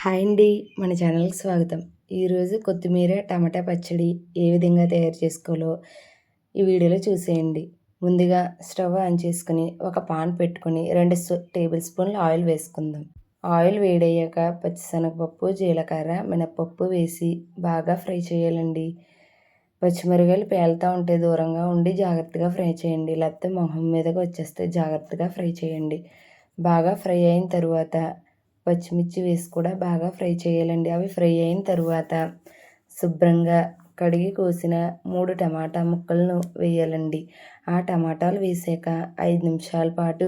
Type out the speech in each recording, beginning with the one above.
Hi అండి, మన ఛానల్కి స్వాగతం. ఈరోజు కొత్తిమీర టమాటా పచ్చడి ఏ విధంగా తయారు చేసుకోవాలో ఈ వీడియోలో చూసేయండి. ముందుగా స్టవ్ ఆన్ చేసుకుని ఒక పాన్ పెట్టుకుని 2 టేబుల్ స్పూన్ల ఆయిల్ వేసుకుందాం. ఆయిల్ వేడయ్యాక పచ్చిశనగపప్పు, జీలకర్ర, మినపప్పు వేసి బాగా ఫ్రై చేయాలండి. పచ్చిమిరపకాయలు పేలుతూ ఉంటే దూరంగా ఉండి జాగ్రత్తగా ఫ్రై చేయండి, లేకపోతే మొహం మీదకి వచ్చేస్తే జాగ్రత్తగా ఫ్రై చేయండి. బాగా ఫ్రై అయిన తరువాత పచ్చిమిర్చి వేసి కూడా బాగా ఫ్రై చేయాలండి. అవి ఫ్రై అయిన తరువాత శుభ్రంగా కడిగి కోసిన 3 టమాటా ముక్కలను వేయాలండి. ఆ టమాటాలు వేసాక 5 నిమిషాల పాటు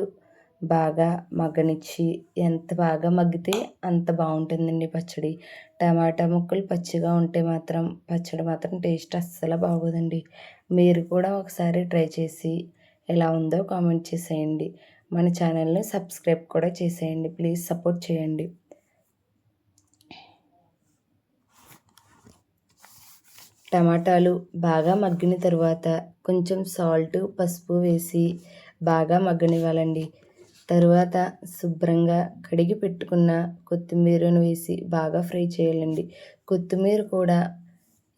బాగా మగ్గనిచ్చి, ఎంత బాగా మగ్గితే అంత బాగుంటుందండి పచ్చడి. టమాటా ముక్కలు పచ్చిగా ఉంటే మాత్రం పచ్చడి మాత్రం టేస్ట్ అస్సలు బాగోదండి. మీరు కూడా ఒకసారి ట్రై చేసి ఎలా ఉందో కామెంట్ చేసేయండి. మన ఛానల్ని సబ్స్క్రైబ్ కూడా చేసేయండి. ప్లీజ్ సపోర్ట్ చేయండి. టమాటాలు బాగా మగ్గిన తర్వాత కొంచెం సాల్ట్, పసుపు వేసి బాగా మగ్గనివ్వాలండి. తరువాత శుభ్రంగా కడిగి పెట్టుకున్న కొత్తిమీరను వేసి బాగా ఫ్రై చేయాలండి. కొత్తిమీర కూడా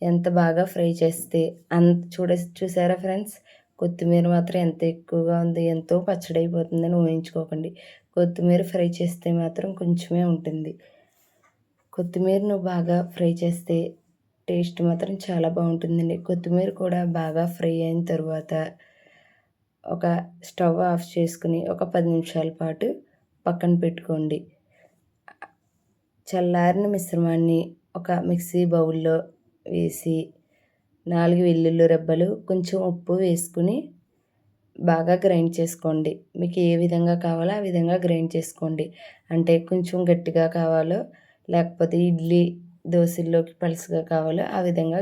ఎంత బాగా ఫ్రై చేస్తే చూసారా ఫ్రెండ్స్, కొత్తిమీర మాత్రం ఎంత ఎక్కువగా ఉంది, ఎంతో పచ్చడి అయిపోతుందని ఊహించుకోకండి. కొత్తిమీర ఫ్రై చేస్తే మాత్రం కొంచెమే ఉంటుంది. కొత్తిమీరను బాగా ఫ్రై చేస్తే టేస్ట్ మాత్రం చాలా బాగుంటుందండి. కొత్తిమీర కూడా బాగా ఫ్రై అయిన తర్వాత ఒక స్టవ్ ఆఫ్ చేసుకుని ఒక 10 నిమిషాల పాటు పక్కన పెట్టుకోండి. చల్లారిన మిశ్రమాన్ని ఒక మిక్సీ బౌల్లో వేసి 4 వెల్లుల్లి రెబ్బలు, కొంచెం ఉప్పు వేసుకుని బాగా గ్రైండ్ చేసుకోండి. మీకు ఏ విధంగా కావాలో ఆ విధంగా గ్రైండ్ చేసుకోండి. అంటే కొంచెం గట్టిగా కావాలో, లేకపోతే ఇడ్లీ దోశల్లోకి పలుసుగా కావాలో ఆ విధంగా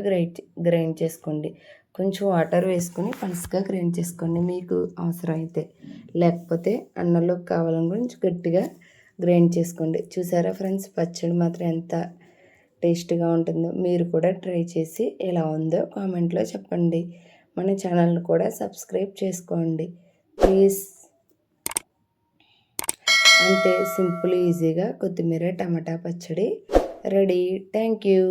గ్రైండ్ చేసుకోండి. కొంచెం వాటర్ వేసుకొని పలుసుగా గ్రైండ్ చేసుకోండి మీకు అవసరమైతే. లేకపోతే అన్నంలోకి కావాలని కొంచెం గట్టిగా గ్రైండ్ చేసుకోండి. చూసారా ఫ్రెండ్స్, పచ్చడి మాత్రం ఎంత టేస్ట్గా ఉంటుందో. మీరు కూడా ట్రై చేసి ఎలా ఉందో కామెంట్లో చెప్పండి. మన ఛానల్ని కూడా సబ్స్క్రైబ్ చేసుకోండి ప్లీజ్. అంతే, సింపుల్ ఈజీగా కొత్తిమీర టమాటా పచ్చడి రెడీ. Thank you.